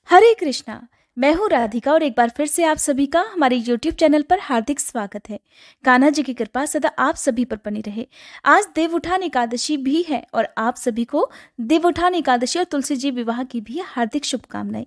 हरे कृष्णा। मैं हूँ राधिका और एक बार फिर से आप सभी का हमारे YouTube चैनल पर हार्दिक स्वागत है। कान्हा जी की कृपा सदा आप सभी पर बनी रहे। आज देवउठान एकादशी भी है और आप सभी को देवउठान एकादशी और तुलसी जी विवाह की भी हार्दिक शुभकामनाएं।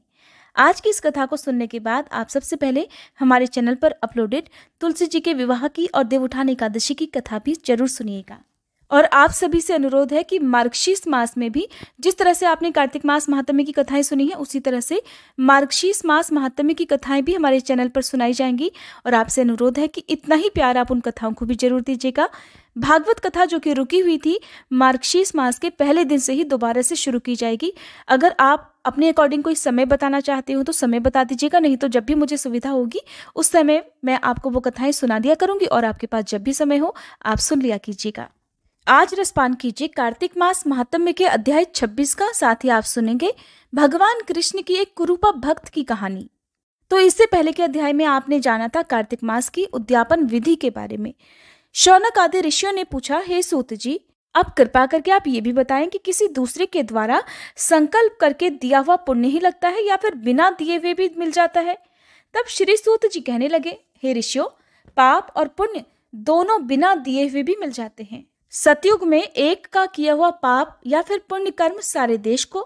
आज की इस कथा को सुनने के बाद आप सबसे पहले हमारे चैनल पर अपलोडेड तुलसी जी के विवाह की और देवउठान एकादशी की कथा भी जरूर सुनिएगा। और आप सभी से अनुरोध है कि मार्गशीर्ष मास में भी जिस तरह से आपने कार्तिक मास महात्म्य की कथाएं सुनी है, उसी तरह से मार्गशीर्ष मास महात्म्य की कथाएं भी हमारे चैनल पर सुनाई जाएंगी। और आपसे अनुरोध है कि इतना ही प्यार आप उन कथाओं को भी जरूर दीजिएगा। भागवत कथा जो कि रुकी हुई थी मार्गशीर्ष मास के पहले दिन से ही दोबारा से शुरू की जाएगी। अगर आप अपने अकॉर्डिंग कोई समय बताना चाहते हो तो समय बता दीजिएगा, नहीं तो जब भी मुझे सुविधा होगी उस समय मैं आपको वो कथाएं सुना दिया करूंगी और आपके पास जब भी समय हो आप सुन लिया कीजिएगा। आज रसपान कीजिए कार्तिक मास महात्म्य के अध्याय 26 का। साथ ही आप सुनेंगे भगवान कृष्ण की एक कुरूपा भक्त की कहानी। तो इससे पहले के अध्याय में आपने जाना था कार्तिक मास की उद्यापन विधि के बारे में। शौनक आदि ऋषियों ने पूछा, हे सूत जी, अब कृपा करके आप ये भी बताएं कि किसी दूसरे के द्वारा संकल्प करके दिया हुआ पुण्य ही लगता है या फिर बिना दिए हुए भी मिल जाता है। तब श्री सूत जी कहने लगे, हे ऋषियों, पाप और पुण्य दोनों बिना दिए हुए भी मिल जाते हैं। सतयुग में एक का किया हुआ पाप या फिर पुण्य कर्म सारे देश को,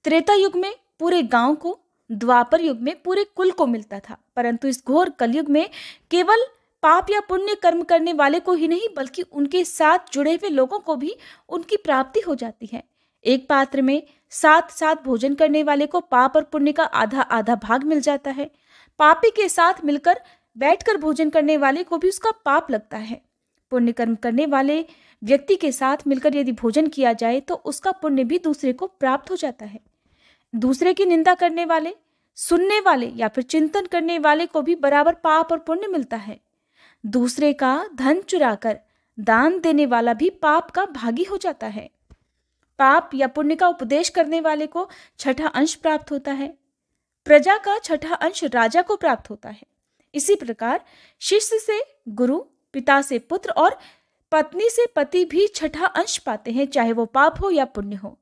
त्रेता युग में पूरे गांव को, द्वापर युग में पूरे कुल को मिलता था। परंतु इस घोर कलयुग में केवल पाप या पुण्य कर्म करने वाले को ही नहीं बल्कि उनके साथ जुड़े हुए लोगों को भी उनकी प्राप्ति हो जाती है। एक पात्र में साथ साथ भोजन करने वाले को पाप और पुण्य का आधा आधा भाग मिल जाता है। पापी के साथ मिलकर बैठकर भोजन करने वाले को भी उसका पाप लगता है। पुण्य कर्म करने वाले व्यक्ति के साथ मिलकर यदि भोजन किया जाए तो उसका पुण्य भी दूसरे को प्राप्त हो जाता है। दूसरे की निंदा करने वाले, सुनने वाले या फिर चिंतन करने वाले को भी बराबर पाप और पुण्य मिलता है। दूसरे का धन चुराकर दान देने वाला भी पाप का भागी हो जाता है। पाप या पुण्य का उपदेश करने वाले को छठा अंश प्राप्त होता है। प्रजा का छठा अंश राजा को प्राप्त होता है। इसी प्रकार शिष्य से गुरु, पिता से पुत्र और पत्नी से पति भी छठा अंश पाते हैं, चाहे वो पाप हो या पुण्य हो।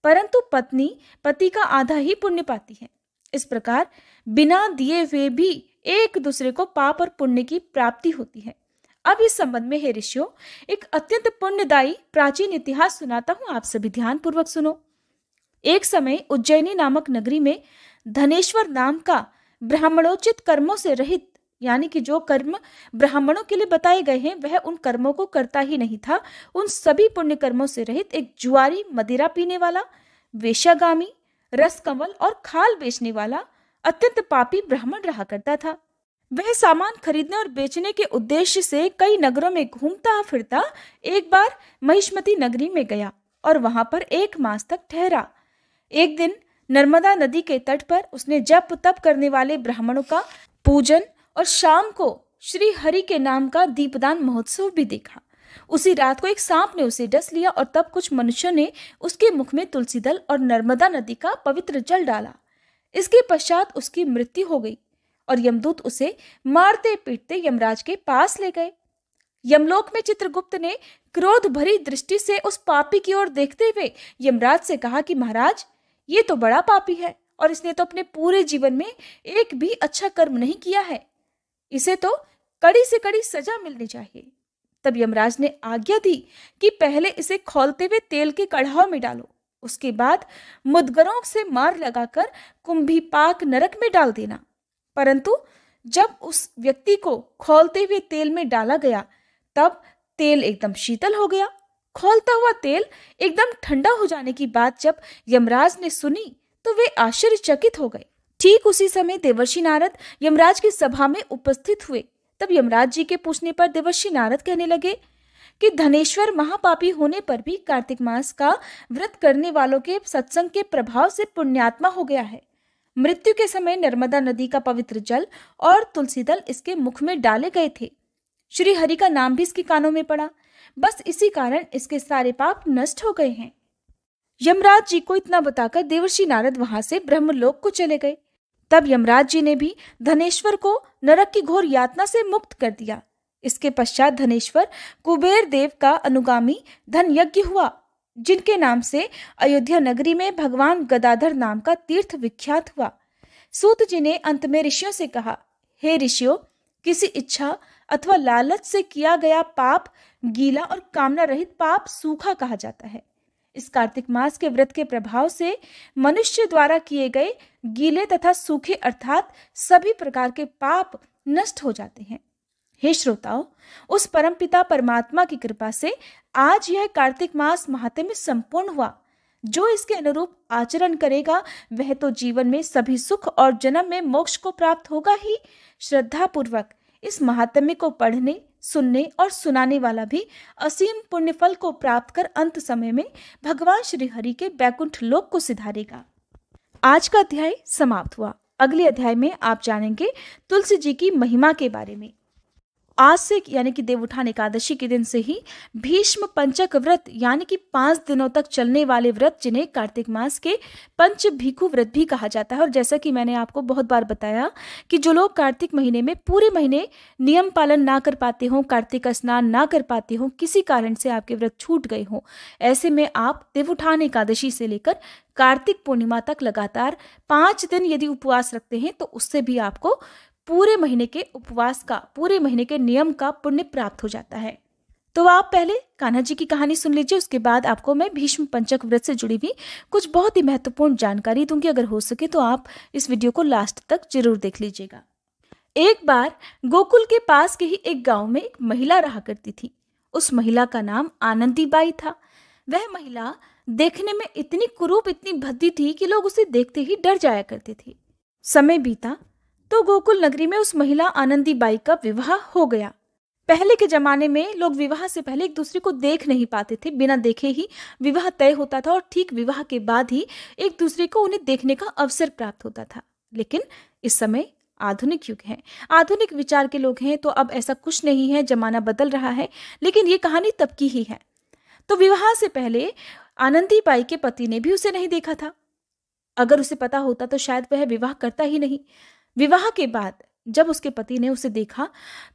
परंतु पत्नी पति का आधा ही पुण्य पाती है। इस प्रकार बिना दिए हुए भी एक दूसरे को पाप और पुण्य की प्राप्ति होती है। अब इस संबंध में हे ऋषियों एक अत्यंत पुण्यदायी प्राचीन इतिहास सुनाता हूं, आप सभी ध्यान पूर्वक सुनो। एक समय उज्जैनी नामक नगरी में धनेश्वर नाम का ब्राह्मणोचित कर्मों से रहित, यानी कि जो कर्म ब्राह्मणों के लिए बताए गए हैं वह उन कर्मों को करता ही नहीं था, उन सभी पुण्य कर्मों से रहित एक जुआरी, मदिरा पीने वाला, वेश्यागामी, रसकमल और खाल बेचने वाला अत्यंत पापी ब्राह्मण रहा करता था। वह सामान खरीदने और बेचने के उद्देश्य से कई नगरों में घूमता फिरता एक बार महिष्मती नगरी में गया और वहां पर 1 मास तक ठहरा। एक दिन नर्मदा नदी के तट पर उसने जप तप करने वाले ब्राह्मणों का पूजन और शाम को श्री हरि के नाम का दीपदान महोत्सव भी देखा। उसी रात को एक सांप ने उसे डस लिया और तब कुछ मनुष्यों ने उसके मुख में तुलसी दल और नर्मदा नदी का पवित्र जल डाला। इसके पश्चात उसकी मृत्यु हो गई और यमदूत उसे मारते पीटते यमराज के पास ले गए। यमलोक में चित्रगुप्त ने क्रोध भरी दृष्टि से उस पापी की ओर देखते हुए यमराज से कहा कि महाराज, ये तो बड़ा पापी है और इसने तो अपने पूरे जीवन में एक भी अच्छा कर्म नहीं किया है। इसे तो कड़ी से कड़ी सजा मिलनी चाहिए। तब यमराज ने आज्ञा दी कि पहले इसे खौलते हुए तेल के कढ़ाव में डालो, उसके बाद मुदगरों से मार लगाकर कुंभीपाक नरक में डाल देना। परंतु जब उस व्यक्ति को खौलते हुए तेल में डाला गया तब तेल एकदम शीतल हो गया। खौलता हुआ तेल एकदम ठंडा हो जाने की बात जब यमराज ने सुनी तो वे आश्चर्यचकित हो गए। ठीक उसी समय देवर्षि नारद यमराज की सभा में उपस्थित हुए। तब यमराज जी के पूछने पर देवर्षि नारद कहने लगे कि धनेश्वर महापापी होने पर भी कार्तिक मास का व्रत करने वालों के सत्संग के प्रभाव से पुण्यात्मा हो गया है। मृत्यु के समय नर्मदा नदी का पवित्र जल और तुलसी दल इसके मुख में डाले गए थे। श्री हरि का नाम भी इसके कानों में पड़ा। बस इसी कारण इसके सारे पाप नष्ट हो गए हैं। यमराज जी को इतना बताकर देवर्षि नारद वहां से ब्रह्मलोक को चले गए। तब यमराज जी ने भी धनेश्वर को नरक की घोर यातना से मुक्त कर दिया। इसके पश्चात धनेश्वर कुबेर देव का अनुगामी धन यज्ञ हुआ, जिनके नाम से अयोध्या नगरी में भगवान गदाधर नाम का तीर्थ विख्यात हुआ। सूत जी ने अंत में ऋषियों से कहा, हे ऋषियों, किसी इच्छा अथवा लालच से किया गया पाप गीला और कामना रहित पाप सूखा कहा जाता है। इस कार्तिक मास के व्रत के प्रभाव से मनुष्य द्वारा किए गए गीले तथा सूखे अर्थात सभी प्रकार के पाप नष्ट हो जाते हैं। हे श्रोताओ, उस परमपिता परमात्मा की कृपा से आज यह कार्तिक मास महात्म्य संपूर्ण हुआ। जो इसके अनुरूप आचरण करेगा वह तो जीवन में सभी सुख और जन्म में मोक्ष को प्राप्त होगा ही। श्रद्धा पूर्वक इस महात्म्य को पढ़ने, सुनने और सुनाने वाला भी असीम पुण्य फल को प्राप्त कर अंत समय में भगवान श्री हरि के बैकुंठ लोक को सिधारेगा। आज का अध्याय समाप्त हुआ। अगले अध्याय में आप जानेंगे तुलसी जी की महिमा के बारे में। आज से यानी कि देवउठान एकादशी के दिन से ही भीष्म पंचक व्रत यानी कि 5 दिनों तक चलने वाले व्रत, जिन्हें कार्तिक मास के पंच भीखु व्रत भी कहा जाता है। और जैसा कि मैंने आपको बहुत बार बताया कि जो लोग कार्तिक महीने में पूरे महीने नियम पालन ना कर पाते हों, कार्तिक का स्नान ना कर पाते हों, किसी कारण से आपके व्रत छूट गए हों, ऐसे में आप देवउठान एकादशी से लेकर कार्तिक पूर्णिमा तक लगातार 5 दिन यदि उपवास रखते हैं तो उससे भी आपको पूरे महीने के उपवास का, पूरे महीने के नियम का पुण्य प्राप्त हो जाता है। तो आप पहले कान्हा जी की कहानी सुन लीजिए, उसके बाद आपको मैं भीष्म पंचक व्रत से जुड़ी हुई कुछ बहुत ही महत्वपूर्ण जानकारी दूंगी। अगर हो सके तो आप इस वीडियो को लास्ट तक जरूर देख लीजिएगा। एक बार गोकुल के पास के ही एक गांव में एक महिला रहा करती थी। उस महिला का नाम आनंदी बाई था। वह महिला देखने में इतनी कुरूप, इतनी भद्दी थी कि लोग उसे देखते ही डर जाया करते थे। समय बीता तो गोकुल नगरी में उस महिला आनंदी बाई का विवाह हो गया। पहले के जमाने में लोग विवाह से पहले एक दूसरे को देख नहीं पाते थे, बिना देखे ही विवाह तय होता था और ठीक विवाह के बाद ही एक दूसरे को उन्हें देखने का अवसर प्राप्त होता था। लेकिन इस समय आधुनिक युग है, आधुनिक विचार के लोग हैं, तो अब ऐसा कुछ नहीं है, जमाना बदल रहा है। लेकिन ये कहानी तब की ही है। तो विवाह से पहले आनंदी बाई के पति ने भी उसे नहीं देखा था। अगर उसे पता होता तो शायद वह विवाह करता ही नहीं। विवाह के बाद जब उसके पति ने उसे देखा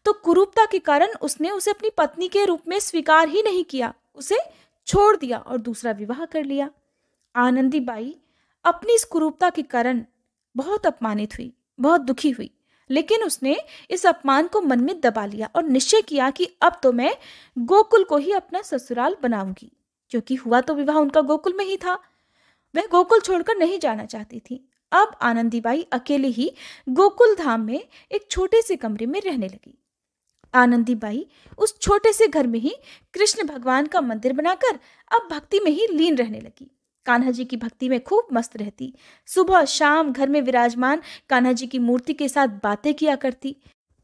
तो कुरूपता के कारण उसने उसे अपनी पत्नी के रूप में स्वीकार ही नहीं किया, उसे छोड़ दिया और दूसरा विवाह कर लिया। आनंदी बाई अपनी इस कुरूपता के कारण बहुत अपमानित हुई, बहुत दुखी हुई। लेकिन उसने इस अपमान को मन में दबा लिया और निश्चय किया कि अब तो मैं गोकुल को ही अपना ससुराल बनाऊंगी, क्योंकि हुआ तो विवाह उनका गोकुल में ही था। वह गोकुल छोड़कर नहीं जाना चाहती थी। अब आनंदी बाई अकेले ही गोकुल धाम में एक छोटे से कमरे में रहने लगी। आनंदी बाई उस छोटे से घर में ही कृष्ण भगवान का मंदिर बनाकर अब भक्ति में ही लीन रहने लगी। कान्हा जी की भक्ति में खूब मस्त रहती। सुबह शाम घर में विराजमान कान्हा जी की मूर्ति के साथ बातें किया करती।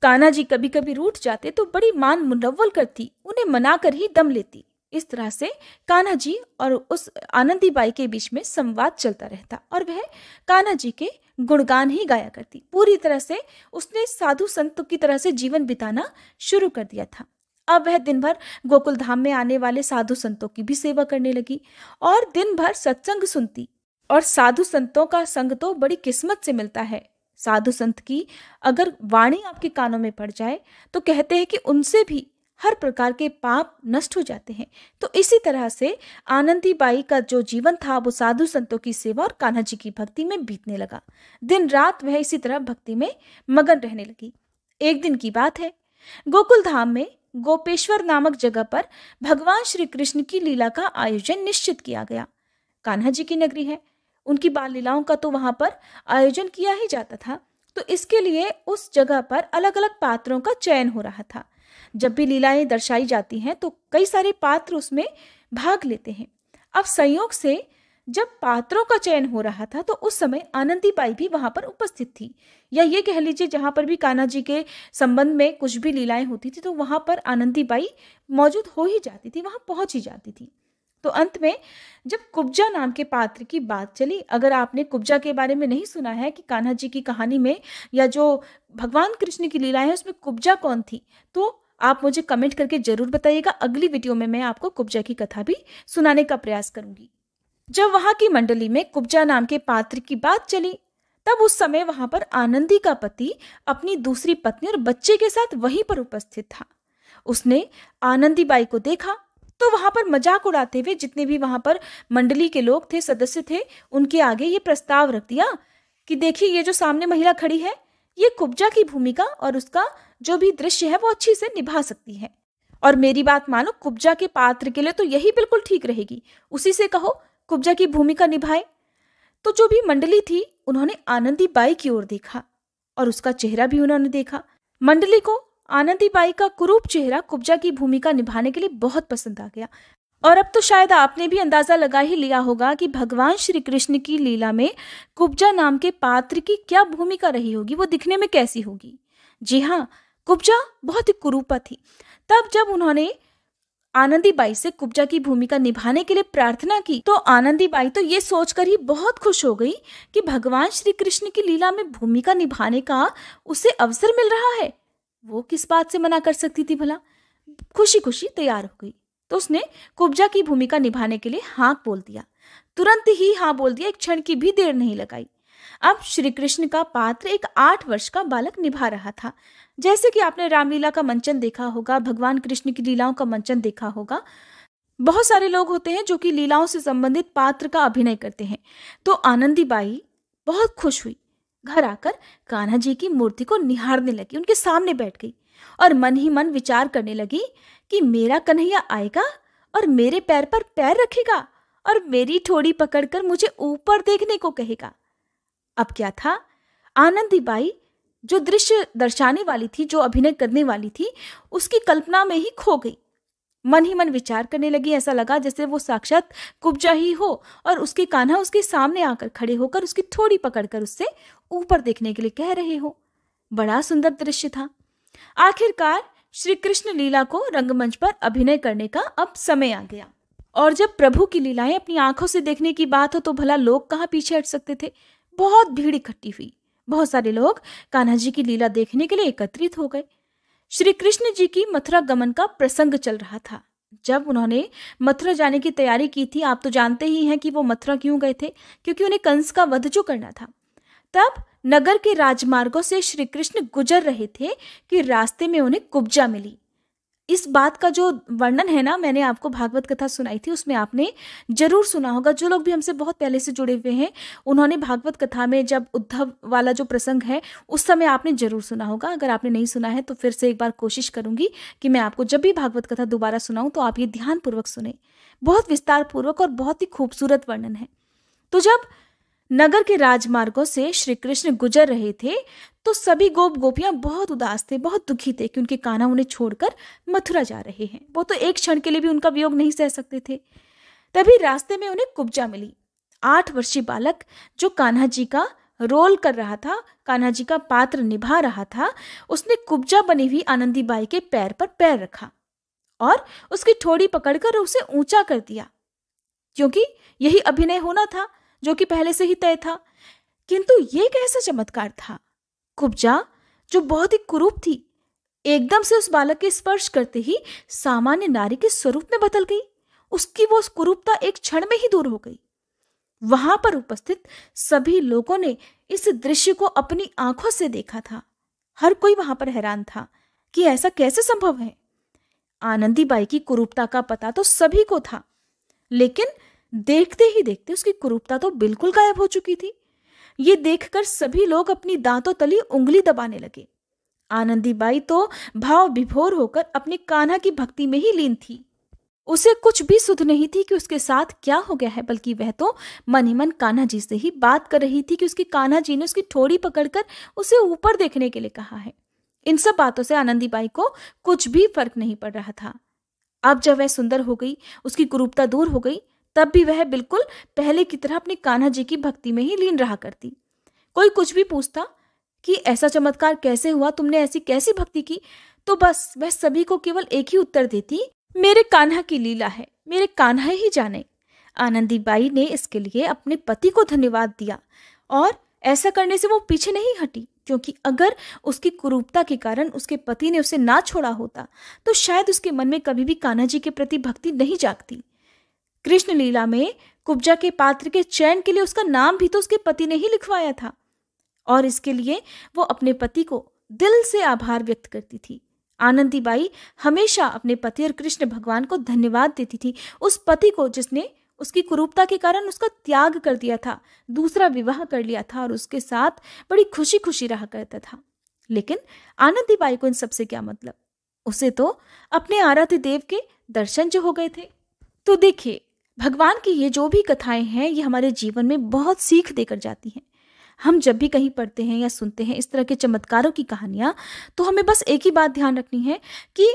कान्हा जी कभी कभी रूठ जाते तो बड़ी मान मुनव्वल करती, उन्हें मनाकर ही दम लेती। इस तरह से कान्हा जी और उस आनंदी बाई के बीच में संवाद चलता रहता और वह कान्हा जी के गुणगान ही गाया करती। पूरी तरह से उसने साधु संतों की तरह से जीवन बिताना शुरू कर दिया था। अब वह दिन भर गोकुल धाम में आने वाले साधु संतों की भी सेवा करने लगी और दिन भर सत्संग सुनती। और साधु संतों का संग तो बड़ी किस्मत से मिलता है। साधु संत की अगर वाणी आपके कानों में पड़ जाए तो कहते हैं कि उनसे भी हर प्रकार के पाप नष्ट हो जाते हैं। तो इसी तरह से आनंदी बाई का जो जीवन था वो साधु संतों की सेवा और कान्हा जी की भक्ति में बीतने लगा। दिन रात वह इसी तरह भक्ति में मगन रहने लगी। एक दिन की बात है, गोकुल धाम में गोपेश्वर नामक जगह पर भगवान श्री कृष्ण की लीला का आयोजन निश्चित किया गया। कान्हा जी की नगरी है, उनकी बाल लीलाओं का तो वहां पर आयोजन किया ही जाता था। तो इसके लिए उस जगह पर अलग अलग पात्रों का चयन हो रहा था। जब भी लीलाएं दर्शाई जाती हैं तो कई सारे पात्र उसमें भाग लेते हैं। अब संयोग से जब पात्रों का चयन हो रहा था तो उस समय आनंदी बाई भी वहां पर उपस्थित थी, या ये कह लीजिए जहां पर भी कान्हा जी के संबंध में कुछ भी लीलाएं होती थी तो वहां पर आनंदी बाई मौजूद हो ही जाती थी, वहां पहुंच ही जाती थी। तो अंत में जब कुब्जा नाम के पात्र की बात चली, अगर आपने कुब्जा के बारे में नहीं सुना है कि कान्हा जी की कहानी में या जो भगवान कृष्ण की लीलाएं हैं उसमें कुब्जा कौन थी, तो आप मुझे कमेंट करके जरूर बताइएगा। अगली वीडियो में मैं आपको कुब्जा की कथा भी सुनाने का प्रयास करूंगी। जब वहां की मंडली में कुब्जा नाम के पात्र की बात चली तब उस समय वहां पर आनंदी का पति अपनी दूसरी पत्नी और बच्चे के साथ वहीं पर उपस्थित था। उसने आनंदी बाई को देखा तो वहां पर मजाक उड़ाते हुए जितने भी वहां पर मंडली के लोग थे, सदस्य थे, उनके आगे ये प्रस्ताव रख दिया कि देखिए ये जो सामने महिला खड़ी है, ये कुब्जा की भूमिका और उसका जो भी दृश्य है वो अच्छी से निभा सकती है। और मेरी बात मानो, कुब्जा के पात्र के लिए तो यही बिल्कुल ठीक रहेगी, उसी से कहो कुब्जा की भूमिका निभाए। तो जो भी मंडली थी उन्होंने आनंदी बाई की ओर देखा और उसका चेहरा भी उन्होंने देखा। मंडली को आनंदी बाई का कुरूप चेहरा कुब्जा की भूमिका निभाने के लिए बहुत पसंद आ गया। और अब तो शायद आपने भी अंदाजा लगा ही लिया होगा कि भगवान श्री कृष्ण की लीला में कुब्जा नाम के पात्र की क्या भूमिका रही होगी, वो दिखने में कैसी होगी। जी हाँ, कुब्जा बहुत ही कुरूपा थी। तब जब उन्होंने आनंदी बाई से कुब्जा की भूमिका निभाने के लिए प्रार्थना की तो आनंदी बाई तो ये सोचकर ही बहुत खुश हो गई कि भगवान श्री कृष्ण की लीला में भूमिका निभाने का उसे अवसर मिल रहा है। वो किस बात से मना कर सकती थी भला। खुशी खुशी तैयार हो गई तो उसने कुब्जा की भूमिका निभाने के लिए हाँ बोल दिया। तुरंत ही हाँ बोल दिया, एक क्षण की भी देर नहीं लगाई। अब श्री कृष्ण का पात्र एक 8 वर्ष का बालक निभा रहा था। जैसे कि आपने रामलीला का मंचन देखा होगा, भगवान कृष्ण की लीलाओं का मंचन देखा होगा। बहुत सारे लोग होते हैं जो कि लीलाओं से संबंधित पात्र का अभिनय करते हैं। तो आनंदी बाई बहुत खुश हुई, घर आकर कान्हा जी की मूर्ति को निहारने लगी, उनके सामने बैठ गई और मन ही मन विचार करने लगी कि मेरा कन्हैया आएगा और मेरे पैर पर पैर रखेगा और मेरी ठोड़ी पकड़कर मुझे ऊपर देखने को कहेगा। अब क्या था, आनंदी बाई जो दृश्य दर्शाने वाली थी, जो अभिनय करने वाली थी, उसकी कल्पना में ही खो गई। मन ही मन विचार करने लगी। ऐसा लगा जैसे वो साक्षात कुब्जा ही हो और उसके कान्हा उसके सामने आकर खड़े होकर उसकी ठोड़ी पकड़कर उससे ऊपर देखने के लिए कह रहे हो। बड़ा सुंदर दृश्य था। आखिरकार श्री कृष्ण लीला को रंगमंच पर अभिनय करने का अब समय आ गया। और जब प्रभु की लीलाएं अपनी आंखों से देखने की बात हो तो भला लोग कहाँ पीछे हट सकते थे। बहुत भीड़ इकट्ठी हुई। बहुत सारे लोग कान्हा जी की लीला देखने के लिए एकत्रित हो गए। श्री कृष्ण जी की मथुरा गमन का प्रसंग चल रहा था। जब उन्होंने मथुरा जाने की तैयारी की थी, आप तो जानते ही हैं कि वो मथुरा क्यों गए थे, क्योंकि उन्हें कंस का वध जो करना था। तब नगर के राजमार्गों से श्री कृष्ण गुजर रहे थे कि रास्ते में उन्हें कुब्जा मिली। इस बात का जो वर्णन है ना, मैंने आपको भागवत कथा सुनाई थी, उसमें आपने जरूर सुना होगा। जो लोग भी हमसे बहुत पहले से जुड़े हुए हैं उन्होंने भागवत कथा में जब उद्धव वाला जो प्रसंग है उस समय आपने जरूर सुना होगा। अगर आपने नहीं सुना है तो फिर से एक बार कोशिश करूंगी कि मैं आपको जब भी भागवत कथा दोबारा सुनाऊं तो आप ये ध्यानपूर्वक सुने। बहुत विस्तार पूर्वक और बहुत ही खूबसूरत वर्णन है। तो जब नगर के राजमार्गों से श्री कृष्ण गुजर रहे थे तो सभी गोप गोपियां बहुत उदास थे, बहुत दुखी थे कि उनके कान्हा उन्हें छोड़कर मथुरा जा रहे हैं। वो तो एक क्षण के लिए भी उनका वियोग नहीं सह सकते थे। तभी रास्ते में उन्हें कुब्जा मिली। 8 वर्षीय बालक जो कान्हा जी का रोल कर रहा था, कान्हा जी का पात्र निभा रहा था, उसने कुब्जा बनी हुई आनंदी बाई के पैर पर पैर रखा और उसकी ठोड़ी पकड़कर उसे ऊंचा कर दिया, क्योंकि यही अभिनय होना था जो कि पहले से ही तय था। किंतु ये कैसा चमत्कार था। कुब्जा जो बहुत ही कुरूप थी, एकदम से उस बालक के स्पर्श करते ही सामान्य नारी के स्वरूप में बदल गई। उसकी वो कुरूपता एक क्षण में ही दूर हो गई। वहां पर उपस्थित सभी लोगों ने इस दृश्य को अपनी आंखों से देखा था। हर कोई वहां पर हैरान था कि ऐसा कैसे संभव है। आनंदी बाई की कुरूपता का पता तो सभी को था, लेकिन देखते ही देखते उसकी कुरूपता तो बिल्कुल गायब हो चुकी थी। ये देखकर सभी लोग अपनी दांतों तली उंगली दबाने लगे। आनंदी बाई तो भाव विभोर होकर अपने कान्हा की भक्ति में ही लीन थी। उसे कुछ भी सुध नहीं थी कि उसके साथ क्या हो गया है, बल्कि वह तो मन ही मन कान्हा जी से ही बात कर रही थी कि उसकी कान्हा जी ने उसकी ठोड़ी पकड़कर उसे ऊपर देखने के लिए कहा है। इन सब बातों से आनंदी बाई को कुछ भी फर्क नहीं पड़ रहा था। अब जब वह सुंदर हो गई, उसकी कुरूपता दूर हो गई, तब भी वह बिल्कुल पहले की तरह अपने कान्हा जी की भक्ति में ही लीन रहा करती। कोई कुछ भी पूछता कि ऐसा चमत्कार कैसे हुआ, तुमने ऐसी कैसी भक्ति की, तो बस वह सभी को केवल एक ही उत्तर देती, मेरे कान्हा की लीला है, मेरे कान्हा ही जाने। आनंदी बाई ने इसके लिए अपने पति को धन्यवाद दिया और ऐसा करने से वो पीछे नहीं हटी, क्योंकि अगर उसकी कुरूपता के कारण उसके पति ने उसे ना छोड़ा होता तो शायद उसके मन में कभी भी कान्हा जी के प्रति भक्ति नहीं जागती। कृष्ण लीला में कुब्जा के पात्र के चयन के लिए उसका नाम भी तो उसके पति ने ही लिखवाया था और इसके लिए वो अपने पति को दिल से आभार व्यक्त करती थी। आनंदी बाई हमेशा अपने पति और कृष्ण भगवान को धन्यवाद देती थी, उस पति को जिसने उसकी कुरूपता के कारण उसका त्याग कर दिया था, दूसरा विवाह कर लिया था और उसके साथ बड़ी खुशी खुशी रहा करता था। लेकिन आनंदी बाई को इन सबसे क्या मतलब? उसे तो अपने आराध्य देव के दर्शन जो हो गए थे। तो देखिए, भगवान की ये जो भी कथाएं हैं, ये हमारे जीवन में बहुत सीख देकर जाती हैं। हम जब भी कहीं पढ़ते हैं या सुनते हैं इस तरह के चमत्कारों की कहानियां, तो हमें बस एक ही बात ध्यान रखनी है कि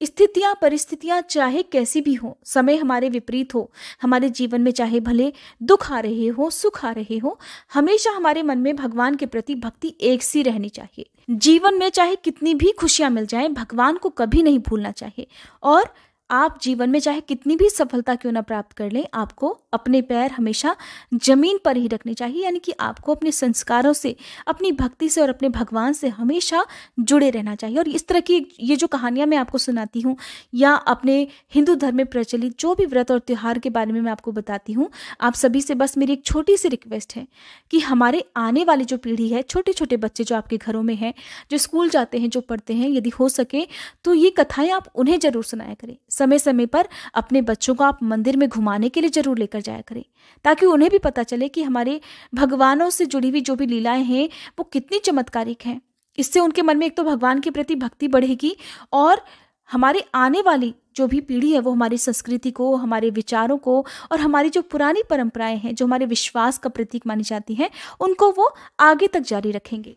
स्थितियां परिस्थितियां चाहे कैसी भी हो, समय हमारे विपरीत हो, हमारे जीवन में चाहे भले दुख आ रहे हो, सुख आ रहे हो, हमेशा हमारे मन में भगवान के प्रति भक्ति एक सी रहनी चाहिए। जीवन में चाहे कितनी भी खुशियां मिल जाएं, भगवान को कभी नहीं भूलना चाहिए। और आप जीवन में चाहे कितनी भी सफलता क्यों ना प्राप्त कर लें, आपको अपने पैर हमेशा जमीन पर ही रखने चाहिए। यानी कि आपको अपने संस्कारों से, अपनी भक्ति से और अपने भगवान से हमेशा जुड़े रहना चाहिए। और इस तरह की ये जो कहानियां मैं आपको सुनाती हूँ या अपने हिंदू धर्म में प्रचलित जो भी व्रत और त्योहार के बारे में मैं आपको बताती हूँ, आप सभी से बस मेरी एक छोटी सी रिक्वेस्ट है कि हमारे आने वाली जो पीढ़ी है, छोटे छोटे बच्चे जो आपके घरों में हैं, जो स्कूल जाते हैं, जो पढ़ते हैं, यदि हो सके तो ये कथाएं आप उन्हें जरूर सुनाया करें। समय समय पर अपने बच्चों को आप मंदिर में घुमाने के लिए जरूर लेकर जाया करें, ताकि उन्हें भी पता चले कि हमारे भगवानों से जुड़ी हुई जो भी लीलाएं हैं वो कितनी चमत्कारिक हैं। इससे उनके मन में एक तो भगवान के प्रति भक्ति बढ़ेगी और हमारे आने वाली जो भी पीढ़ी है वो हमारी संस्कृति को, हमारे विचारों को और हमारी जो पुरानी परंपराएं हैं, जो हमारे विश्वास का प्रतीक मानी जाती हैं, उनको वो आगे तक जारी रखेंगे।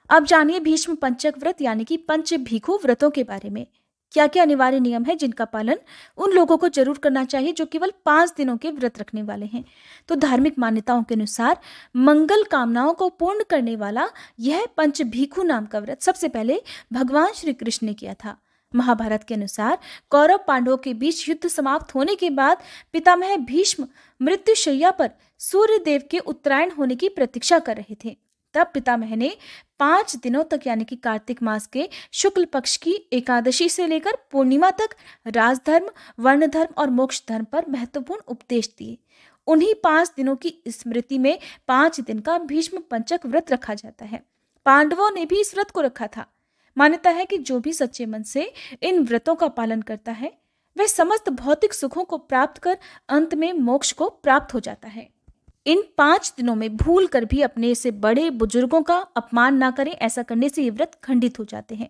अब जानिए भीष्म पंचक व्रत यानी कि पंच भीखु व्रतों के बारे में। क्या क्या अनिवार्य नियम है जिनका पालन उन लोगों को जरूर करना चाहिए जो केवल 5 दिनों के व्रत रखने वाले हैं। तो धार्मिक मान्यताओं के अनुसार मंगल कामनाओं को पूर्ण करने वाला यह पंच भीखु नाम का व्रत सबसे पहले भगवान श्री कृष्ण ने किया था। महाभारत के अनुसार कौरव पांडवों के बीच युद्ध समाप्त होने के बाद पितामह भीष्म मृत्युशैया पर सूर्य देव के उत्तरायण होने की प्रतीक्षा कर रहे थे। तब पितामह ने 5 दिनों तक यानी कि कार्तिक मास के शुक्ल पक्ष की एकादशी से लेकर पूर्णिमा तक राजधर्म, वर्ण धर्म और मोक्ष धर्म पर महत्वपूर्ण उपदेश दिए। उन्हीं 5 दिनों की स्मृति में 5 दिन का भीष्म पंचक व्रत रखा जाता है। पांडवों ने भी इस व्रत को रखा था। मान्यता है कि जो भी सच्चे मन से इन व्रतों का पालन करता है वह समस्त भौतिक सुखों को प्राप्त कर अंत में मोक्ष को प्राप्त हो जाता है। इन 5 दिनों में भूल कर भी अपने से बड़े बुजुर्गों का अपमान ना करें, ऐसा करने से ये व्रत खंडित हो जाते हैं।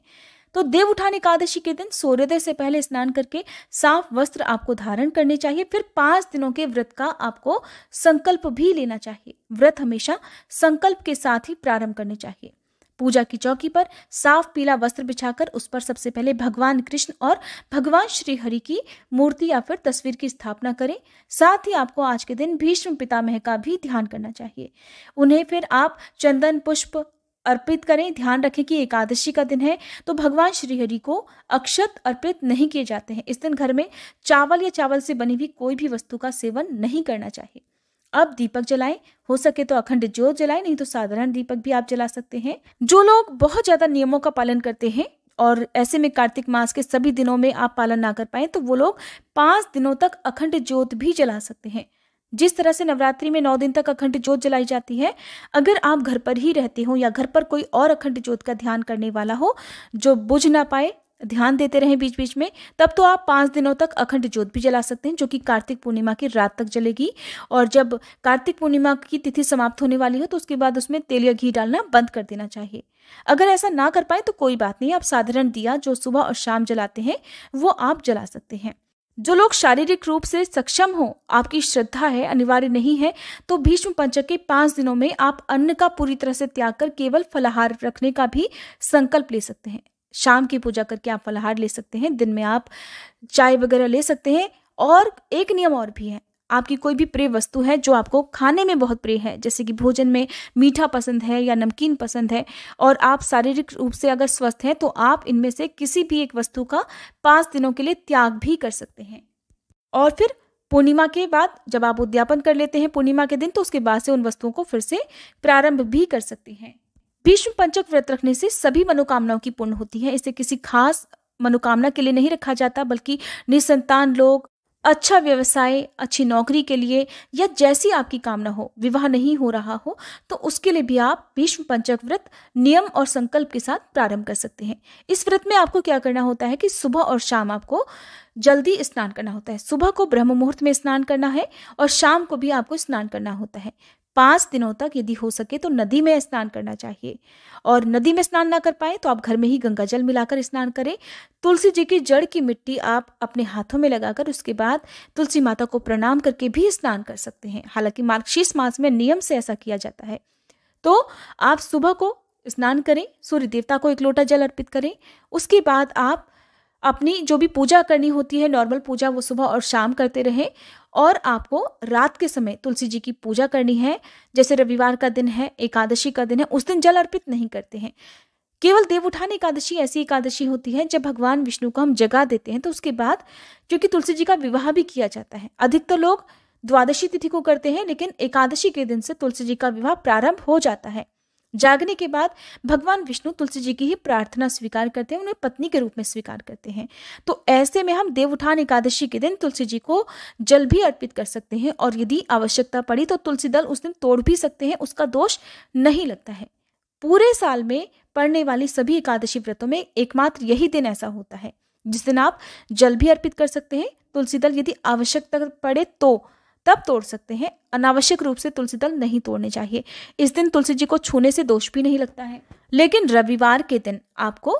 तो देव उठान एकादशी के दिन सूर्योदय से पहले स्नान करके साफ वस्त्र आपको धारण करने चाहिए। फिर 5 दिनों के व्रत का आपको संकल्प भी लेना चाहिए। व्रत हमेशा संकल्प के साथ ही प्रारंभ करने चाहिए। पूजा की चौकी पर साफ पीला वस्त्र बिछाकर उस पर सबसे पहले भगवान कृष्ण और भगवान श्री हरि की मूर्ति या फिर तस्वीर की स्थापना करें। साथ ही आपको आज के दिन भीष्म पितामह का भी ध्यान करना चाहिए। उन्हें फिर आप चंदन पुष्प अर्पित करें। ध्यान रखें कि एकादशी का दिन है तो भगवान श्री हरि को अक्षत अर्पित नहीं किए जाते हैं। इस दिन घर में चावल या चावल से बनी हुई कोई भी वस्तु का सेवन नहीं करना चाहिए। अब दीपक जलाएं, हो सके तो अखंड ज्योत जलाएं, नहीं तो साधारण दीपक भी आप जला सकते हैं। जो लोग बहुत ज्यादा नियमों का पालन करते हैं और ऐसे में कार्तिक मास के सभी दिनों में आप पालन ना कर पाए तो वो लोग 5 दिनों तक अखंड ज्योत भी जला सकते हैं। जिस तरह से नवरात्रि में 9 दिन तक अखंड ज्योत जलाई जाती है, अगर आप घर पर ही रहते हो या घर पर कोई और अखंड ज्योत का ध्यान करने वाला हो जो बुझ ना पाए, ध्यान देते रहें बीच बीच में, तब तो आप 5 दिनों तक अखंड ज्योत भी जला सकते हैं, जो कि कार्तिक पूर्णिमा की रात तक जलेगी। और जब कार्तिक पूर्णिमा की तिथि समाप्त होने वाली हो तो उसके बाद उसमें तेल या घी डालना बंद कर देना चाहिए। अगर ऐसा ना कर पाए तो कोई बात नहीं, आप साधारण दिया जो सुबह और शाम जलाते हैं वो आप जला सकते हैं। जो लोग शारीरिक रूप से सक्षम हो, आपकी श्रद्धा है, अनिवार्य नहीं है, तो भीष्म पंचक के 5 दिनों में आप अन्न का पूरी तरह से त्याग कर केवल फलाहार रखने का भी संकल्प ले सकते हैं। शाम की पूजा करके आप फलाहार ले सकते हैं, दिन में आप चाय वगैरह ले सकते हैं। और एक नियम और भी है, आपकी कोई भी प्रिय वस्तु है जो आपको खाने में बहुत प्रिय है, जैसे कि भोजन में मीठा पसंद है या नमकीन पसंद है, और आप शारीरिक रूप से अगर स्वस्थ हैं तो आप इनमें से किसी भी एक वस्तु का 5 दिनों के लिए त्याग भी कर सकते हैं। और फिर पूर्णिमा के बाद जब आप उद्यापन कर लेते हैं पूर्णिमा के दिन, तो उसके बाद से उन वस्तुओं को फिर से प्रारंभ भी कर सकते हैं। भीष्म पंचक व्रत रखने से सभी मनोकामनाओं की पूर्ण होती है। इसे किसी खास मनोकामना के लिए नहीं रखा जाता, बल्कि निसंतान लोग, अच्छा व्यवसाय, अच्छी नौकरी के लिए या जैसी आपकी कामना हो, विवाह नहीं हो रहा हो, तो उसके लिए भी आप भीष्म पंचक व्रत नियम और संकल्प के साथ प्रारंभ कर सकते हैं। इस व्रत में आपको क्या करना होता है कि सुबह और शाम आपको जल्दी स्नान करना होता है। सुबह को ब्रह्म मुहूर्त में स्नान करना है और शाम को भी आपको स्नान करना होता है। 5 दिनों तक यदि हो सके तो नदी में स्नान करना चाहिए, और नदी में स्नान ना कर पाए तो आप घर में ही गंगा जल मिलाकर स्नान करें। तुलसी जी की जड़ की मिट्टी आप अपने हाथों में लगाकर उसके बाद तुलसी माता को प्रणाम करके भी स्नान कर सकते हैं। हालांकि मार्गशीर्ष मास में नियम से ऐसा किया जाता है। तो आप सुबह को स्नान करें, सूर्य देवता को 1 लोटा जल अर्पित करें। उसके बाद आप अपनी जो भी पूजा करनी होती है, नॉर्मल पूजा, वो सुबह और शाम करते रहें। और आपको रात के समय तुलसी जी की पूजा करनी है। जैसे रविवार का दिन है, एकादशी का दिन है, उस दिन जल अर्पित नहीं करते हैं। केवल देवउठान एकादशी ऐसी एकादशी होती है जब भगवान विष्णु को हम जगा देते हैं। तो उसके बाद क्योंकि तुलसी जी का विवाह भी किया जाता है, अधिकतर लोग द्वादशी तिथि को करते हैं, लेकिन एकादशी के दिन से तुलसी जी का विवाह प्रारंभ हो जाता है। जागने के बाद भगवान विष्णु तुलसी जी की ही प्रार्थना स्वीकार करते हैं, उन्हें पत्नी के रूप में स्वीकार करते हैं। तो ऐसे में हम देवउठान एकादशी के दिन तुलसी जी को जल भी अर्पित कर सकते हैं, और यदि आवश्यकता पड़ी तो तुलसी दल उस दिन तोड़ भी सकते हैं, उसका दोष नहीं लगता है। पूरे साल में पड़ने वाली सभी एकादशी व्रतों में एकमात्र यही दिन ऐसा होता है जिस दिन आप जल भी अर्पित कर सकते हैं। तुलसी दल यदि आवश्यकता पड़े तो तब तोड़ सकते हैं, अनावश्यक रूप से तुलसी दल नहीं तोड़ने चाहिए। इस दिन तुलसी जी को छूने से दोष भी नहीं लगता है। लेकिन रविवार के दिन आपको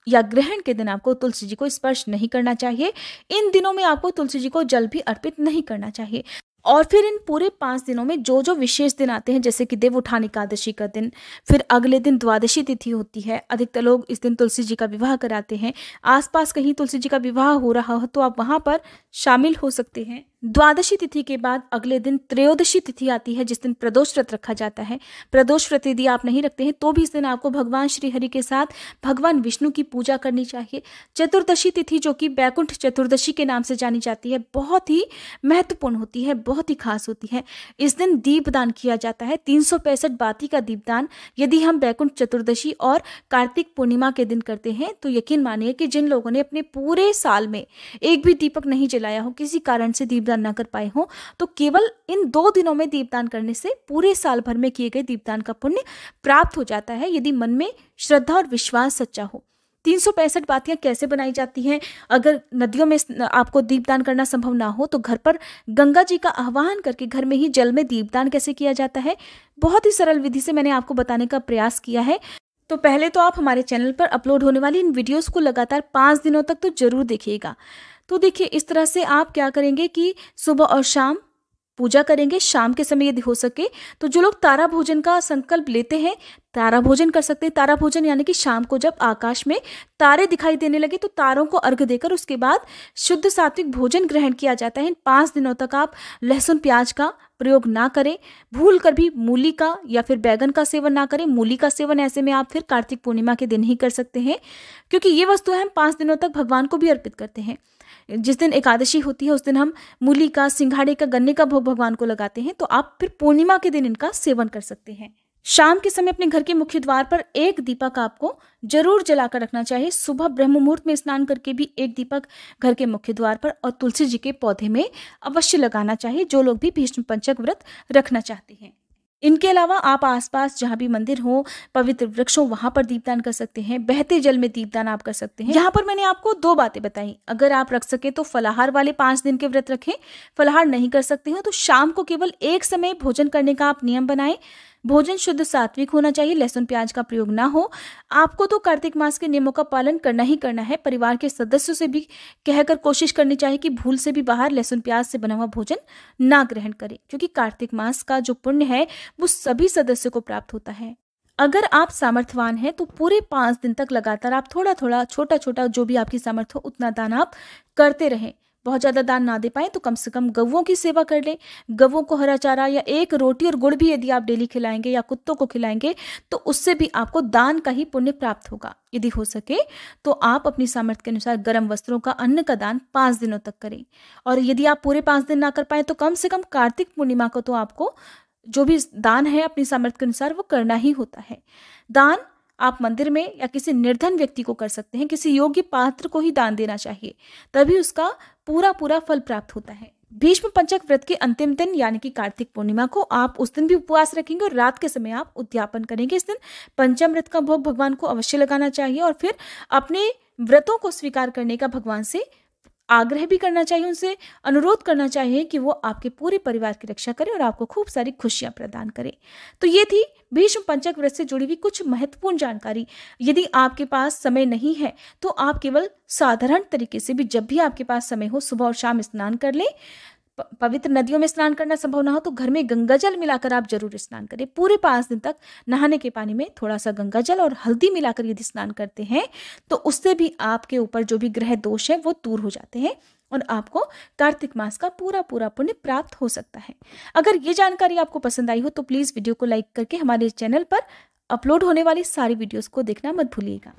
या ग्रहण के दिन आपको तुलसी जी को स्पर्श नहीं करना चाहिए। इन दिनों में आपको तुलसी जी को जल भी अर्पित नहीं करना चाहिए। और फिर इन पूरे 5 दिनों में जो जो विशेष दिन आते हैं, जैसे कि देवउठान एकादशी का दिन, फिर अगले दिन द्वादशी तिथि होती है। अधिकतर लोग इस दिन तुलसी जी का विवाह कराते हैं। आसपास कहीं तुलसी जी का विवाह हो रहा हो तो आप वहां पर शामिल हो सकते हैं। द्वादशी तिथि के बाद अगले दिन त्रयोदशी तिथि आती है, जिस दिन प्रदोष व्रत रखा जाता है। प्रदोष व्रत यदि आप नहीं रखते हैं तो भी इस दिन आपको भगवान श्री हरि के साथ भगवान विष्णु की पूजा करनी चाहिए। चतुर्दशी तिथि, जो कि बैकुंठ चतुर्दशी के नाम से जानी जाती है, बहुत ही महत्वपूर्ण होती है, बहुत ही खास होती है। इस दिन दीपदान किया जाता है, 365 बाती का दीपदान। यदि हम बैकुंठ चतुर्दशी और कार्तिक पूर्णिमा के दिन करते हैं तो यकीन मानिए कि जिन लोगों ने अपने पूरे साल में एक भी दीपक नहीं जलाया हो, किसी कारण से दीपदान ना कर पाए हो, तो केवल इन 2 दिनों में दीपदान करने से पूरे साल भर में किए गए दीपदान का पुण्य प्राप्त हो जाता है, यदि मन में श्रद्धा और विश्वास सच्चा हो। 365 बातियां कैसे बनाई जाती हैं? अगर नदियों में आपको दीपदान करना संभव ना हो तो घर पर गंगा जी का आह्वान करके घर में ही जल में दीपदान कैसे किया जाता है, बहुत ही सरल विधि से मैंने आपको बताने का प्रयास किया है। तो पहले तो आप हमारे चैनल पर अपलोड होने वाली इन वीडियोस को लगातार 5 दिनों तक तो जरूर देखिएगा। तो देखिए, इस तरह से आप क्या करेंगे कि सुबह और शाम पूजा करेंगे। शाम के समय यदि हो सके तो जो लोग तारा भोजन का संकल्प लेते हैं, तारा भोजन कर सकते हैं। तारा भोजन यानी कि शाम को जब आकाश में तारे दिखाई देने लगे तो तारों को अर्घ्य देकर उसके बाद शुद्ध सात्विक भोजन ग्रहण किया जाता है। इन 5 दिनों तक आप लहसुन प्याज का प्रयोग ना करें। भूल कर भी मूली का या फिर बैगन का सेवन ना करें। मूली का सेवन ऐसे में आप फिर कार्तिक पूर्णिमा के दिन ही कर सकते हैं, क्योंकि ये वस्तुएं हम 5 दिनों तक भगवान को भी अर्पित करते हैं। जिस दिन एकादशी होती है उस दिन हम मूली का, सिंघाड़े का, गन्ने का भोग भगवान को लगाते हैं, तो आप फिर पूर्णिमा के दिन इनका सेवन कर सकते हैं। शाम के समय अपने घर के मुख्य द्वार पर एक दीपक आपको जरूर जलाकर रखना चाहिए। सुबह ब्रह्म मुहूर्त में स्नान करके भी एक दीपक घर के मुख्य द्वार पर और तुलसी जी के पौधे में अवश्य लगाना चाहिए, जो लोग भी भीष्म पंचक व्रत रखना चाहते हैं। इनके अलावा आप आसपास जहाँ भी मंदिर हो, पवित्र वृक्ष हो, वहां पर दीपदान कर सकते हैं। बहते जल में दीपदान आप कर सकते हैं। यहाँ पर मैंने आपको 2 बातें बताई। अगर आप रख सके तो फलाहार वाले 5 दिन के व्रत रखें। फलाहार नहीं कर सकते हो तो शाम को केवल एक समय भोजन करने का आप नियम बनाएं। भोजन शुद्ध सात्विक होना चाहिए, लहसुन प्याज का प्रयोग ना हो। आपको तो कार्तिक मास के नियमों का पालन करना ही करना है। परिवार के सदस्यों से भी कहकर कोशिश करनी चाहिए कि भूल से भी बाहर लहसुन प्याज से बना हुआ भोजन ना ग्रहण करें, क्योंकि कार्तिक मास का जो पुण्य है वो सभी सदस्यों को प्राप्त होता है। अगर आप सामर्थ्यवान हैं तो पूरे 5 दिन तक लगातार आप थोड़ा थोड़ा, छोटा छोटा, जो भी आपकी सामर्थ्य हो उतना दान आप करते रहें। बहुत ज़्यादा दान ना दे पाए तो कम से कम गौवों की सेवा कर लें। गौवों को हरा चारा या एक रोटी और गुड़ भी यदि आप डेली खिलाएंगे या कुत्तों को खिलाएंगे तो उससे भी आपको दान का ही पुण्य प्राप्त होगा। यदि हो सके तो आप अपनी सामर्थ्य के अनुसार गर्म वस्त्रों का, अन्न का दान 5 दिनों तक करें। और यदि आप पूरे 5 दिन ना कर पाए तो कम से कम कार्तिक पूर्णिमा को तो आपको जो भी दान है अपनी सामर्थ्य के अनुसार वो करना ही होता है। दान आप मंदिर में या किसी निर्धन व्यक्ति को कर सकते हैं। किसी योग्य पात्र को ही दान देना चाहिए, तभी उसका पूरा पूरा फल प्राप्त होता है। भीष्म पंचक व्रत के अंतिम दिन यानी कि कार्तिक पूर्णिमा को आप उस दिन भी उपवास रखेंगे और रात के समय आप उद्यापन करेंगे। इस दिन पंचामृत का भोग भगवान को अवश्य लगाना चाहिए और फिर अपने व्रतों को स्वीकार करने का भगवान से आग्रह भी करना चाहिए, उनसे अनुरोध करना चाहिए कि वो आपके पूरे परिवार की रक्षा करे और आपको खूब सारी खुशियां प्रदान करे। तो ये थी भीष्म पंचक व्रत से जुड़ी हुई कुछ महत्वपूर्ण जानकारी। यदि आपके पास समय नहीं है तो आप केवल साधारण तरीके से भी जब भी आपके पास समय हो सुबह और शाम स्नान कर ले। पवित्र नदियों में स्नान करना संभव ना हो तो घर में गंगा जल मिलाकर आप जरूर स्नान करें। पूरे 5 दिन तक नहाने के पानी में थोड़ा सा गंगा जल और हल्दी मिलाकर यदि स्नान करते हैं तो उससे भी आपके ऊपर जो भी ग्रह दोष है वो दूर हो जाते हैं और आपको कार्तिक मास का पूरा पूरा पुण्य प्राप्त हो सकता है। अगर ये जानकारी आपको पसंद आई हो तो प्लीज वीडियो को लाइक करके हमारे चैनल पर अपलोड होने वाली सारी वीडियोस को देखना मत भूलिएगा।